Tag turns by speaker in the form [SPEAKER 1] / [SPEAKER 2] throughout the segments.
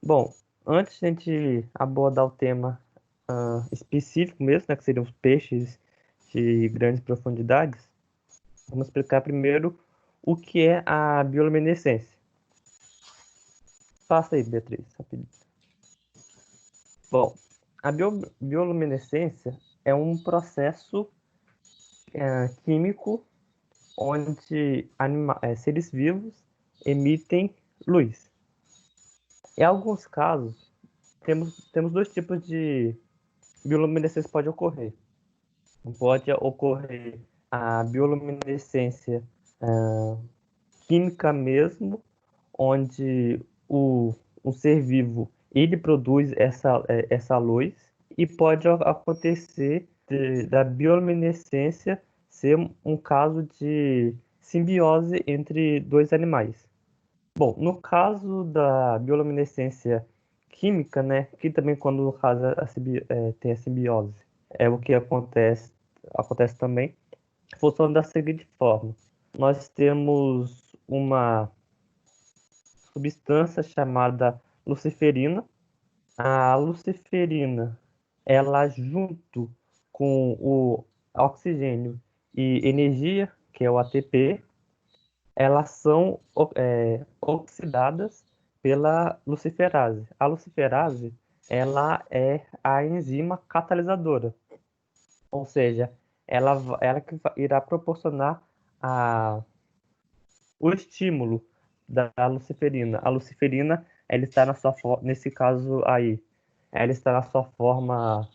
[SPEAKER 1] Bom, antes de a gente abordar o tema específico mesmo, né, que seriam os peixes de grandes profundidades, vamos explicar primeiro o que é a bioluminescência. Passa aí, Beatriz, rapidinho. Bom, a bioluminescência é um processo químico onde seres vivos emitem luz. Em alguns casos, temos dois tipos de bioluminescência que pode ocorrer. Pode ocorrer a bioluminescência química mesmo, onde um ser vivo ele produz essa luz, e pode acontecer da bioluminescência ser um caso de simbiose entre dois animais. Bom, no caso da bioluminescência química, né, que também quando no caso tem a simbiose, é o que acontece também, funciona da seguinte forma. Nós temos uma substância chamada luciferina. A luciferina, ela junto com o oxigênio e energia, que é o ATP, elas são oxidadas pela luciferase. A luciferase, ela é a enzima catalisadora, ou seja, ela que irá proporcionar a, o estímulo da luciferina. A luciferina, ela está nesse caso aí, ela está na sua forma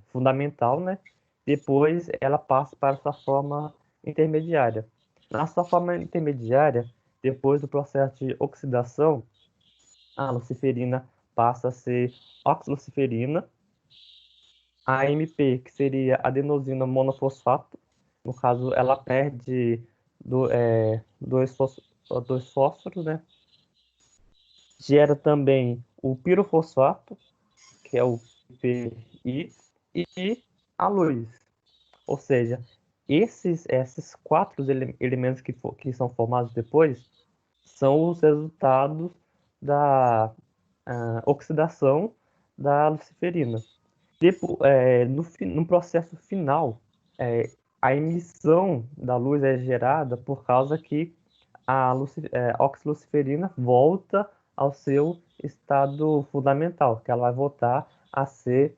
[SPEAKER 1] fundamental, né? Depois ela passa para a sua forma intermediária. Na sua forma intermediária, depois do processo de oxidação, a luciferina passa a ser oxiluciferina, a AMP, que seria adenosina monofosfato, no caso ela perde dois fósforos, né? Gera também o pirofosfato, que é o PI, e a luz. Ou seja, esses quatro elementos que são formados depois são os resultados da oxidação da luciferina. No processo final, a emissão da luz é gerada por causa que a oxiluciferina volta ao seu estado fundamental, que ela vai voltar a ser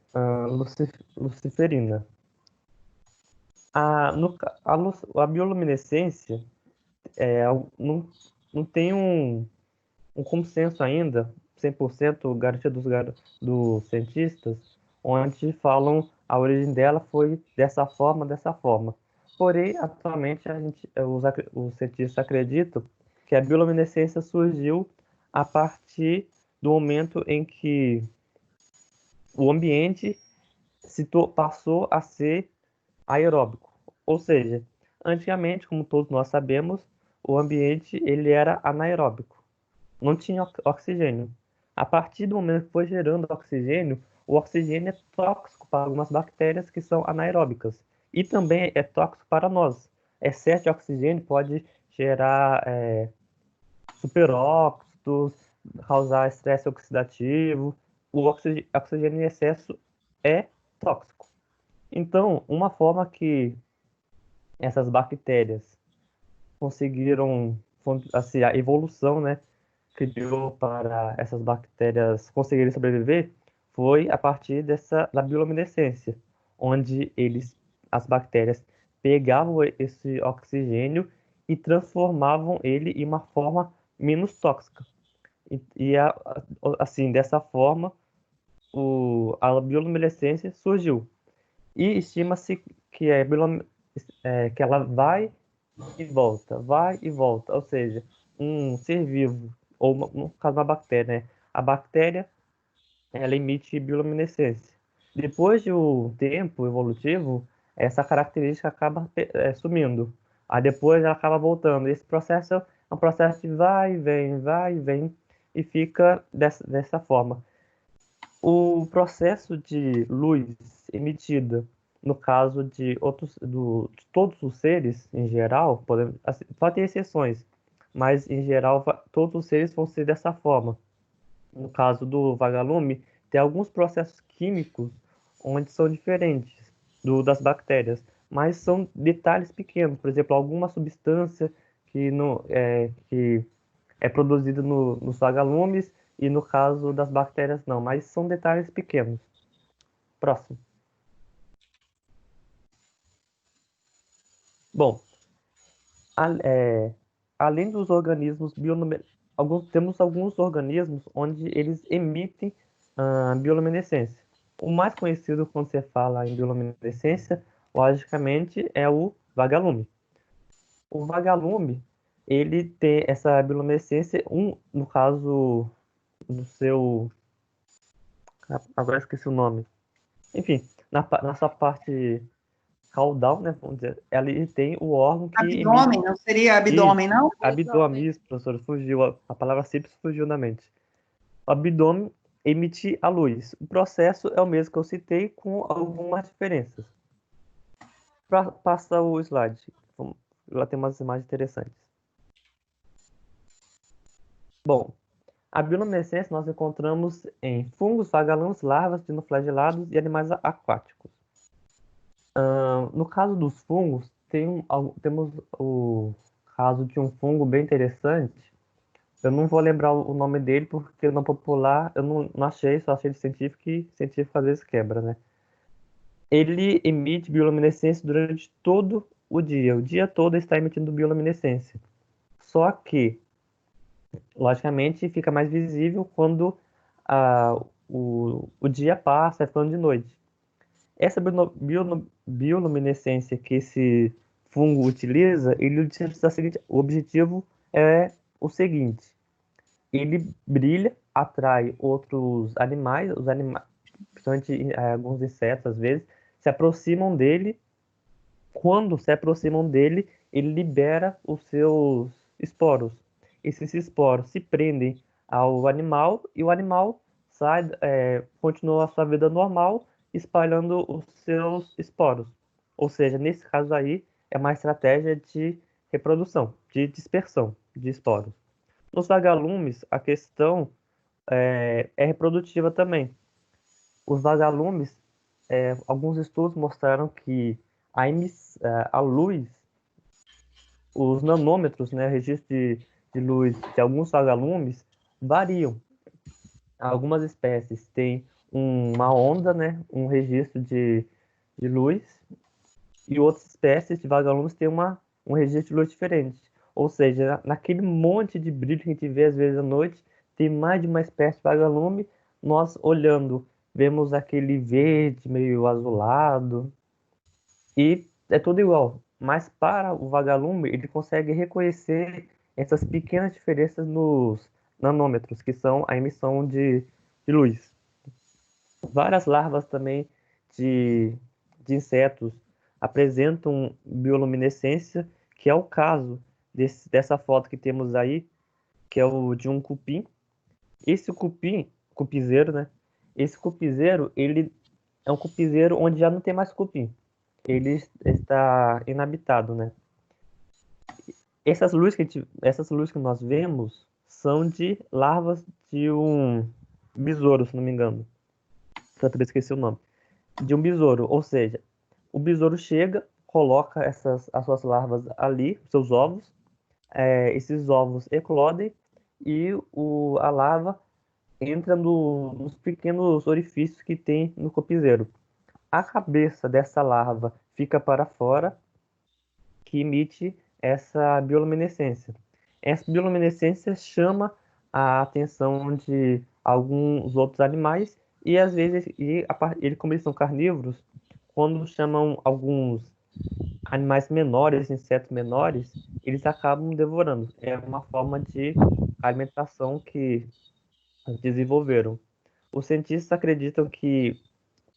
[SPEAKER 1] luciferina. A, no, a bioluminescência não, não tem um consenso ainda, 100% garantido dos cientistas, onde falam a origem dela foi dessa forma, dessa forma. Porém, atualmente, os cientistas acreditam que a bioluminescência surgiu a partir do momento em que o ambiente passou a ser aeróbico. Ou seja, antigamente, como todos nós sabemos, o ambiente ele era anaeróbico, não tinha oxigênio. A partir do momento que foi gerando oxigênio, o oxigênio é tóxico para algumas bactérias que são anaeróbicas e também é tóxico para nós. Excesso de oxigênio pode gerar superóxidos, causar estresse oxidativo. O oxigênio em excesso é tóxico. Então, uma forma que essas bactérias conseguiram, assim, a evolução, né, criou para essas bactérias conseguirem sobreviver foi a partir da bioluminescência, onde as bactérias pegavam esse oxigênio e transformavam ele em uma forma menos tóxica. Assim, dessa forma, a bioluminescência surgiu. E estima-se que, que ela vai e volta, ou seja, um ser vivo, ou no caso uma bactéria, né? A bactéria, ela emite bioluminescência. Depois de um tempo evolutivo, essa característica acaba sumindo. Aí depois ela acaba voltando. Esse processo é um processo de vai e vem, e fica dessa forma. O processo de luz emitida, no caso de todos os seres em geral, assim, pode ter exceções, mas em geral todos os seres vão ser dessa forma. No caso do vagalume, tem alguns processos químicos onde são diferentes das bactérias, mas são detalhes pequenos. Por exemplo, alguma substância que é produzida nos vagalumes e no caso das bactérias não, mas são detalhes pequenos. Próximo. Bom, a- é, além dos organismos temos alguns organismos onde eles emitem bioluminescência. O mais conhecido quando você fala em bioluminescência, logicamente, é o vagalume. O vagalume, ele tem essa bioluminescência, no caso do seu... Agora esqueci o nome. Enfim, na sua parte caudal, né, vamos dizer, ele tem o órgão que emite
[SPEAKER 2] Abdômen, não seria
[SPEAKER 1] isso,
[SPEAKER 2] abdômen, não?
[SPEAKER 1] abdômen, isso, professor, fugiu, a palavra simples fugiu da mente. O abdômen emite a luz. O processo é o mesmo que eu citei, com algumas diferenças. Passa o slide. Lá tem umas imagens interessantes. Bom, a bioluminescência nós encontramos em fungos, vagalumes, larvas, dinoflagelados e animais aquáticos. No caso dos fungos, temos o caso de um fungo bem interessante. Eu não vou lembrar o nome dele porque no popular eu não achei, só achei de científico e científico às vezes quebra, né? Ele emite bioluminescência durante todo o dia todo está emitindo bioluminescência. Só que, logicamente, fica mais visível quando o dia passa, é ficando de noite. Essa bioluminescência que esse fungo utiliza, ele utiliza o objetivo é o seguinte: ele brilha, atrai outros animais, principalmente alguns insetos às vezes, se aproximam dele. Quando se aproximam dele, ele libera os seus esporos. Esses esporos se prendem ao animal e o animal continua a sua vida normal, espalhando os seus esporos. Ou seja, nesse caso aí, é uma estratégia de reprodução, de dispersão de esporos. Nos vagalumes, a questão é reprodutiva também. Os vagalumes, alguns estudos mostraram que a luz, os nanômetros, né, registro de luz de alguns vagalumes variam. Algumas espécies têm uma onda, né, um registro de luz, e outras espécies de vagalumes têm um registro de luz diferente. Ou seja, naquele monte de brilho que a gente vê às vezes à noite, tem mais de uma espécie de vagalume. Nós olhando, vemos aquele verde meio azulado e é tudo igual. Mas para o vagalume, ele consegue reconhecer essas pequenas diferenças nos nanômetros, que são a emissão de luz. Várias larvas também de, de insetos apresentam bioluminescência, que é o caso dessa foto que temos aí, que é o de um cupim. Esse cupizeiro, né? Esse cupizeiro, ele é um cupizeiro onde já não tem mais cupim. Ele está inabitado, né? Essas luzes que nós vemos são de larvas de um besouro, se não me engano. Tanto eu esqueci o nome. De um besouro, ou seja, o besouro chega, coloca as suas larvas ali, seus ovos, esses ovos eclodem e a larva entra nos pequenos orifícios que tem no copizeiro. A cabeça dessa larva fica para fora, que emite essa bioluminescência. Essa bioluminescência chama a atenção de alguns outros animais e às vezes, como eles são carnívoros, quando chamam alguns animais menores, insetos menores, eles acabam devorando. É uma forma de alimentação que desenvolveram. Os cientistas acreditam que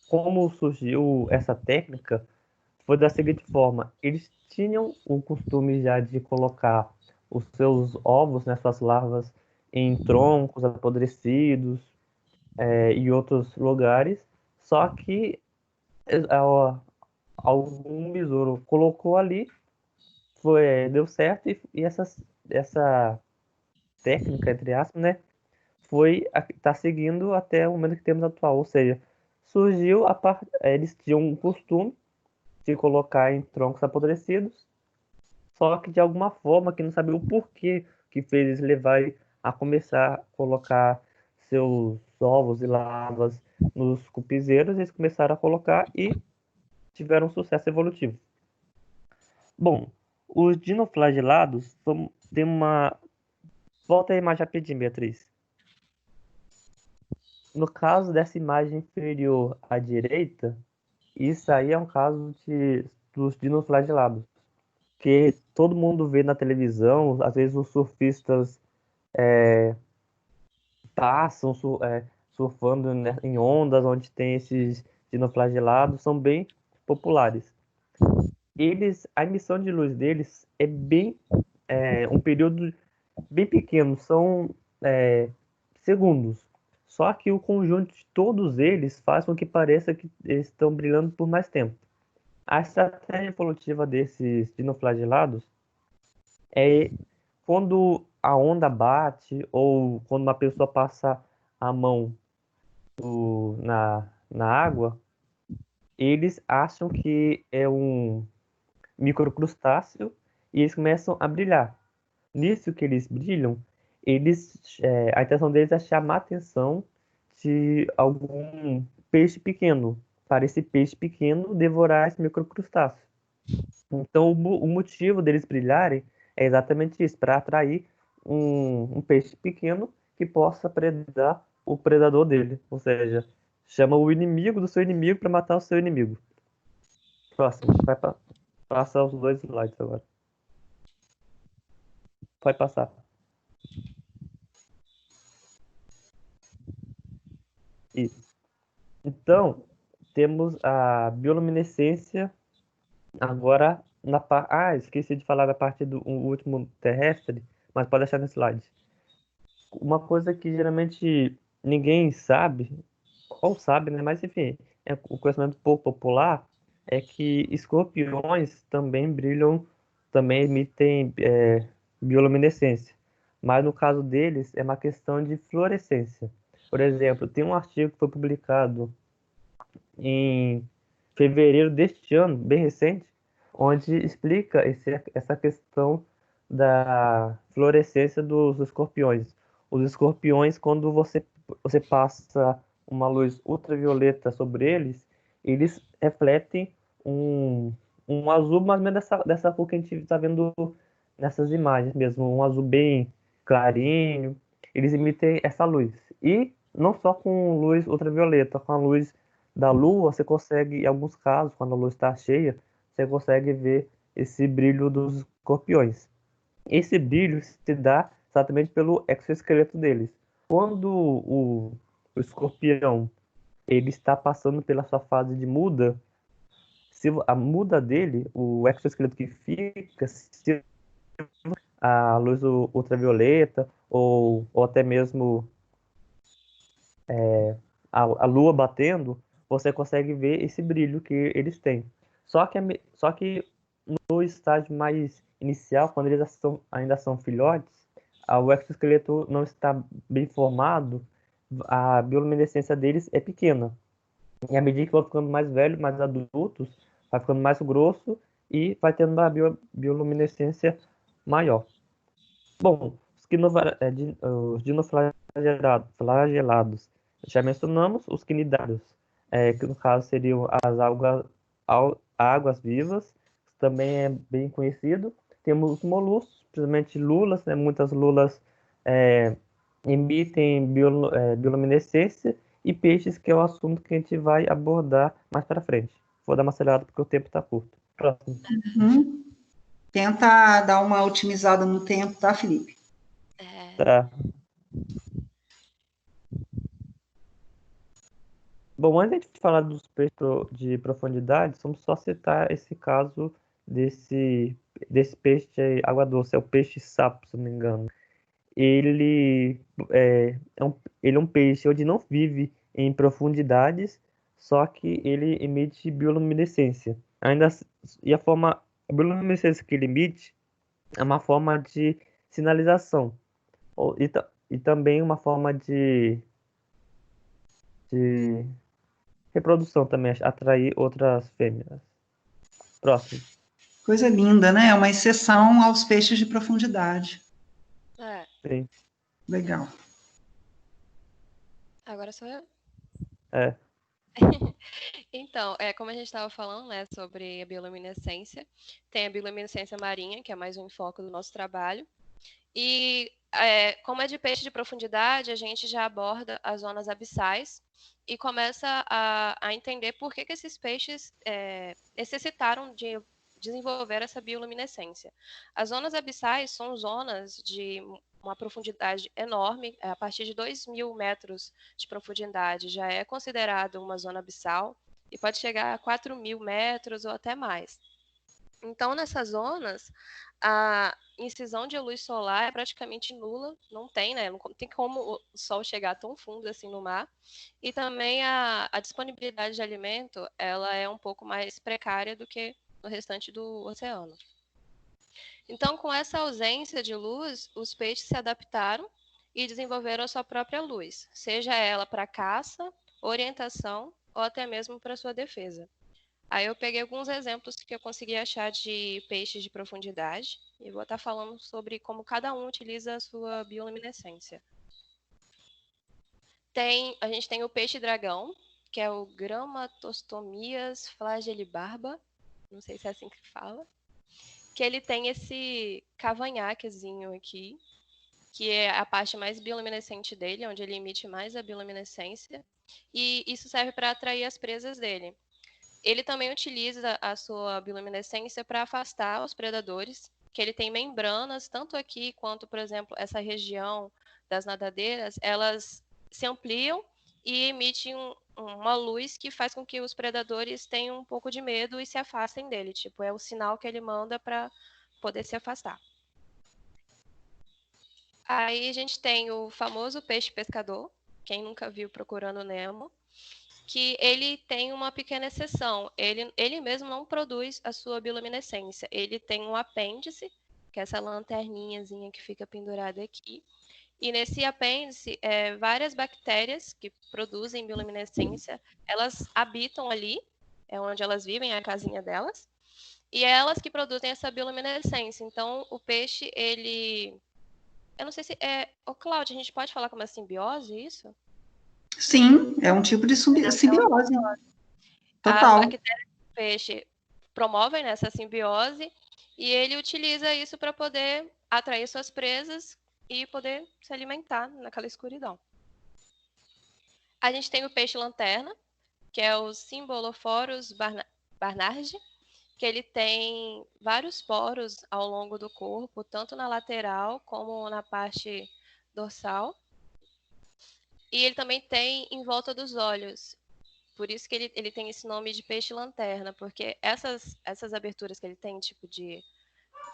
[SPEAKER 1] como surgiu essa técnica foi da seguinte forma: eles tinham o costume já de colocar os seus ovos, né, suas larvas, em troncos apodrecidos, e outros lugares, só que algum besouro colocou ali, deu certo, e essa técnica, entre aspas, né, tá seguindo até o momento que temos atual. Ou seja, surgiu eles tinham um costume de colocar em troncos apodrecidos, só que de alguma forma que não sabia o porquê que fez eles levarem a começar a colocar seus ovos e larvas nos cupizeiros, eles começaram a colocar e tiveram um sucesso evolutivo. Bom, os dinoflagelados tem uma. Volta a imagem rapidinho, Beatriz. No caso dessa imagem inferior à direita, isso aí é um caso dos dinoflagelados, que todo mundo vê na televisão. Às vezes os surfistas passam surfando, né, em ondas onde tem esses dinoflagelados, são bem populares. A emissão de luz deles é um período bem pequeno, são segundos. Só que o conjunto de todos eles faz com que pareça que eles estão brilhando por mais tempo. A estratégia evolutiva desses dinoflagelados é quando a onda bate ou quando uma pessoa passa a mão na água, eles acham que é um microcrustáceo e eles começam a brilhar. Nisso que eles brilham, a intenção deles é chamar a atenção de algum peixe pequeno, para esse peixe pequeno devorar esse microcrustáceo. Então, o motivo deles brilharem é exatamente isso, para atrair um peixe pequeno que possa predar o predador dele. Ou seja, chama o inimigo do seu inimigo para matar o seu inimigo. Próximo, passar os dois slides agora. Pode passar. Isso. Então, temos a bioluminescência agora na parte. Ah, esqueci de falar da parte do último terrestre, mas pode deixar no slide. Uma coisa que geralmente ninguém sabe, ou sabe, né? Mas enfim, é o conhecimento pouco popular, é que escorpiões também brilham, também emitem bioluminescência. Mas no caso deles é uma questão de fluorescência. Por exemplo, tem um artigo que foi publicado em fevereiro deste ano, bem recente, onde explica essa questão da fluorescência dos escorpiões. Os escorpiões, quando você passa uma luz ultravioleta sobre eles, eles refletem um, um azul mais ou menos dessa cor que a gente está vendo nessas imagens mesmo, um azul bem clarinho. Eles emitem essa luz. E não só com luz ultravioleta, com a luz da lua, você consegue, em alguns casos, quando a lua está cheia, você consegue ver esse brilho dos escorpiões. Esse brilho se dá exatamente pelo exoesqueleto deles. Quando o escorpião ele está passando pela sua fase de muda, se a muda dele, o exoesqueleto que fica, se a luz ultravioleta ou até mesmo a lua batendo, você consegue ver esse brilho que eles têm. Só que no estágio mais inicial, quando eles ainda são filhotes, o exoesqueleto não está bem formado, a bioluminescência deles é pequena. E à medida que vão ficando mais velhos, mais adultos, vai ficando mais grosso e vai tendo uma bioluminescência maior. Bom, os dinoflagelados, já mencionamos. Os quinidários, que no caso seriam as águas vivas, também é bem conhecido. Temos os moluscos, principalmente lulas, né? Muitas lulas é, emitem bioluminescência, e peixes, que é o assunto que a gente vai abordar mais para frente. Vou dar uma acelerada porque o tempo está curto. Próximo.
[SPEAKER 2] Uhum. Tenta dar uma otimizada no tempo, tá, Felipe?
[SPEAKER 1] Tá. Bom, antes de falar dos peixes de profundidade, vamos só citar esse caso desse, desse peixe de água doce, é o peixe-sapo, se não me engano. Ele ele é um peixe onde não vive em profundidades, só que ele emite bioluminescência. E a bioluminescência que ele emite é uma forma de sinalização. e também uma forma de reprodução também, atrair outras fêmeas próximas.
[SPEAKER 2] Coisa linda, né? É uma exceção aos peixes de profundidade.
[SPEAKER 3] É,
[SPEAKER 1] Sim,
[SPEAKER 2] Legal.
[SPEAKER 3] agora sou eu.
[SPEAKER 1] é.
[SPEAKER 3] Então, como a gente estava falando, né, sobre a bioluminescência, tem a bioluminescência marinha, que é mais um enfoque do nosso trabalho. E como é de peixe de profundidade, a gente já aborda as zonas abissais e começa a entender por que esses peixes necessitaram de desenvolver essa bioluminescência. As zonas abissais são zonas de uma profundidade enorme, a partir de 2.000 metros de profundidade já é considerado uma zona abissal e pode chegar a 4.000 metros ou até mais. Então, nessas zonas, a incisão de luz solar é praticamente nula, não tem, né? Não tem como o sol chegar tão fundo assim no mar. E também a disponibilidade de alimento, ela é um pouco mais precária do que no restante do oceano. Então, com essa ausência de luz, os peixes se adaptaram e desenvolveram a sua própria luz, seja ela para caça, orientação ou até mesmo para sua defesa. Aí eu peguei alguns exemplos que eu consegui achar de peixes de profundidade e vou estar falando sobre como cada um utiliza a sua bioluminescência. A gente tem o peixe-dragão, que é o Gramatostomias flagelibarba, não sei se é assim que fala, que ele tem esse cavanhaquezinho aqui, que é a parte mais bioluminescente dele, onde ele emite mais a bioluminescência, e isso serve para atrair as presas dele. Ele também utiliza a sua bioluminescência para afastar os predadores, que ele tem membranas, tanto aqui quanto, por exemplo, essa região das nadadeiras, elas se ampliam e emitem uma luz que faz com que os predadores tenham um pouco de medo e se afastem dele. Tipo, é o sinal que ele manda para poder se afastar. Aí a gente tem o famoso peixe pescador, quem nunca viu Procurando Nemo, que ele tem uma pequena exceção. Ele mesmo não produz a sua bioluminescência. Ele tem um apêndice, que é essa lanterninhazinha que fica pendurada aqui. E nesse apêndice, várias bactérias que produzem bioluminescência, elas habitam ali, é onde elas vivem, é a casinha delas. E é elas que produzem essa bioluminescência. Então, o peixe, ele... Eu não sei se... Cláudia, a gente pode falar como é simbiose isso?
[SPEAKER 2] Sim, é um tipo de simbiose.
[SPEAKER 3] As
[SPEAKER 2] Total.
[SPEAKER 3] bactérias do peixe promovem essa simbiose e ele utiliza isso para poder atrair suas presas e poder se alimentar naquela escuridão. A gente tem o peixe-lanterna, que é o Symbolophorus barnardi, que ele tem vários poros ao longo do corpo, tanto na lateral como na parte dorsal. E ele também tem em volta dos olhos. Por isso que ele tem esse nome de peixe-lanterna, porque essas aberturas que ele tem, tipo de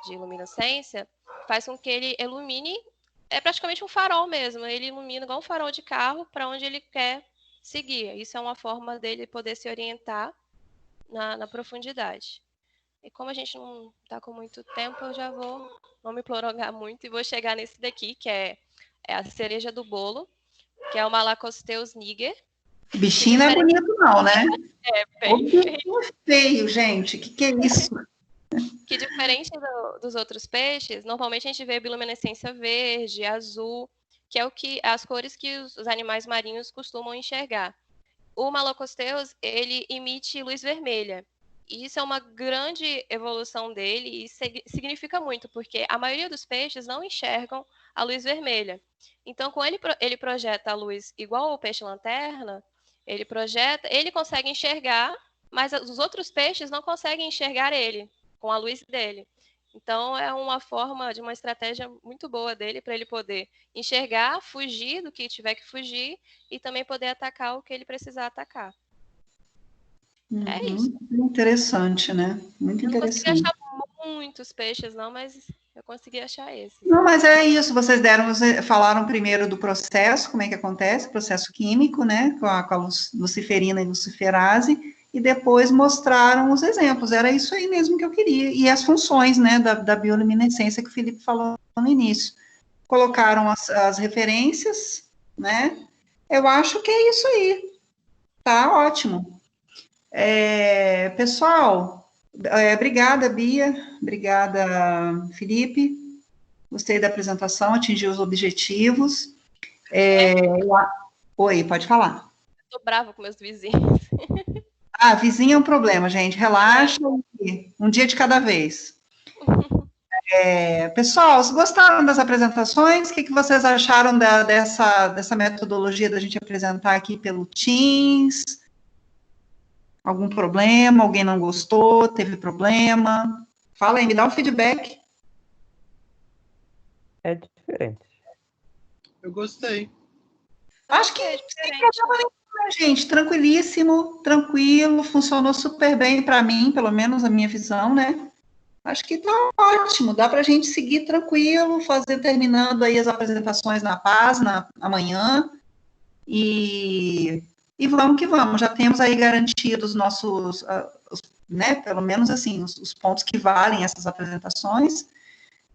[SPEAKER 3] luminescência, faz com que ele ilumine, é praticamente um farol mesmo, ele ilumina igual um farol de carro para onde ele quer seguir. Isso é uma forma dele poder se orientar na profundidade. E como a gente não está com muito tempo, eu já não me prolongar muito e vou chegar nesse daqui, que é a cereja do bolo, que é o Malacosteus niger.
[SPEAKER 2] Bichinho não é bonito não, né?
[SPEAKER 3] É
[SPEAKER 2] O
[SPEAKER 3] bem
[SPEAKER 2] bichinho feio, gente. Que é isso?
[SPEAKER 3] Que diferente dos outros peixes, normalmente a gente vê bioluminescência verde, azul, que é as cores que os animais marinhos costumam enxergar. O Malacosteus, ele emite luz vermelha. E isso é uma grande evolução dele e significa muito, porque a maioria dos peixes não enxergam a luz vermelha. Então, quando ele projeta a luz igual ao peixe-lanterna, ele consegue enxergar, mas os outros peixes não conseguem enxergar ele com a luz dele. Então, é uma forma de uma estratégia muito boa dele para ele poder enxergar, fugir do que tiver que fugir e também poder atacar o que ele precisar atacar. É isso.
[SPEAKER 2] Interessante, né? Muito
[SPEAKER 3] Eu não consegui
[SPEAKER 2] interessante.
[SPEAKER 3] achar muitos peixes, não, mas eu consegui achar esses.
[SPEAKER 2] Não, mas é isso, vocês falaram primeiro do processo, como é que acontece, o processo químico, né, com a luciferina e luciferase, e depois mostraram os exemplos, era isso aí mesmo que eu queria, e as funções, né, da bioluminescência que o Felipe falou no início. colocaram as referências, né? Eu acho que é isso aí. Tá ótimo. Pessoal, obrigada, Bia. Obrigada, Felipe. Gostei da apresentação, atingiu os objetivos. Oi, pode falar.
[SPEAKER 3] Tô brava com meus vizinhos.
[SPEAKER 2] Vizinho é um problema, gente. Relaxa, um dia de cada vez. Pessoal, vocês gostaram das apresentações? O que vocês acharam dessa metodologia da gente apresentar aqui pelo Teams? Algum problema? Alguém não gostou? Teve problema? Fala aí, me dá um feedback.
[SPEAKER 1] É diferente.
[SPEAKER 4] Eu gostei.
[SPEAKER 2] Acho que sem problema nenhum, né, gente? Tranquilíssimo, tranquilo, funcionou super bem para mim, pelo menos a minha visão, né? Acho que tá ótimo, dá para a gente seguir tranquilo, terminando aí as apresentações na paz, amanhã, e vamos que vamos, já temos aí garantidos nossos, né, pelo menos assim, os pontos que valem essas apresentações,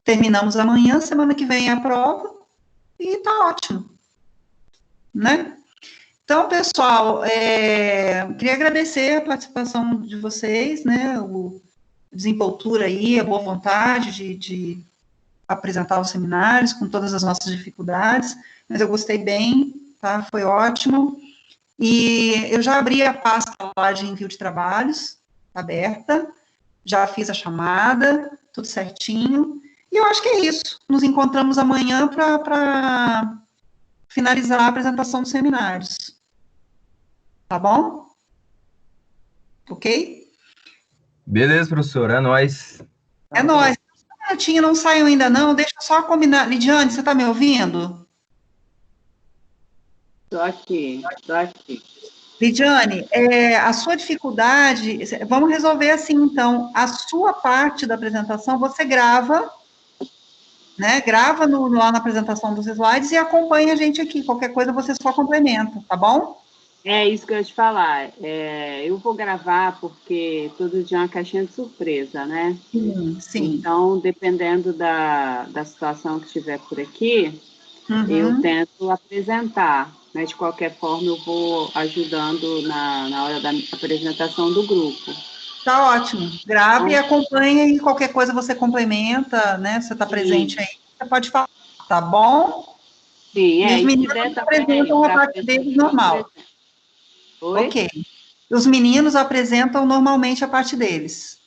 [SPEAKER 2] terminamos amanhã, semana que vem é a prova, e tá ótimo, né? Então, pessoal, queria agradecer a participação de vocês, né, desenvoltura aí, a boa vontade de apresentar os seminários com todas as nossas dificuldades, mas eu gostei bem, tá? Foi ótimo. E eu já abri a pasta lá de envio de trabalhos, aberta, já fiz a chamada, tudo certinho, e eu acho que é isso. Nos encontramos amanhã para finalizar a apresentação dos seminários. Tá bom? Ok?
[SPEAKER 5] Beleza, professor, é nóis.
[SPEAKER 2] É nóis. Tinha não saiu ainda não, deixa eu só combinar. Lidiane, você está me ouvindo?
[SPEAKER 6] Estou aqui.
[SPEAKER 2] Lidiane, a sua dificuldade, vamos resolver assim, então, a sua parte da apresentação, você grava, né, grava lá na apresentação dos slides e acompanha a gente aqui, qualquer coisa você só complementa, tá bom?
[SPEAKER 6] É isso que eu ia te falar. Eu vou gravar porque todo dia é uma caixinha de surpresa, né?
[SPEAKER 2] Sim.
[SPEAKER 6] Então, dependendo da situação que estiver por aqui, eu tento apresentar, mas de qualquer forma eu vou ajudando na hora da apresentação do grupo.
[SPEAKER 2] Tá ótimo. Grave e acompanha e qualquer coisa você complementa, né? Você está presente aí, você pode falar, tá bom?
[SPEAKER 6] Sim,
[SPEAKER 2] e os meninos apresentam a parte deles normal.
[SPEAKER 6] Oi?
[SPEAKER 2] Ok. Os meninos apresentam normalmente a parte deles.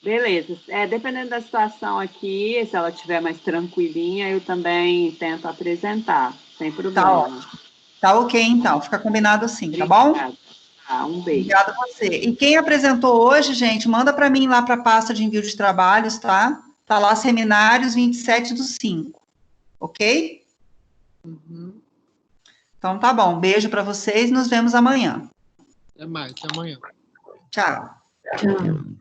[SPEAKER 6] Beleza. Dependendo da situação aqui, se ela estiver mais tranquilinha, eu também tento apresentar, sem problema.
[SPEAKER 2] Tá ótimo. Tá ok, então. Fica combinado assim, tá bom?
[SPEAKER 6] Tá, um beijo.
[SPEAKER 2] Obrigada a você. E quem apresentou hoje, gente, manda para mim lá para a pasta de envio de trabalhos, tá? Tá lá, seminários 27/5. Ok? Então tá bom. Beijo para vocês. Nos vemos amanhã.
[SPEAKER 4] Até mais, até amanhã.
[SPEAKER 2] Tchau.
[SPEAKER 7] Tchau.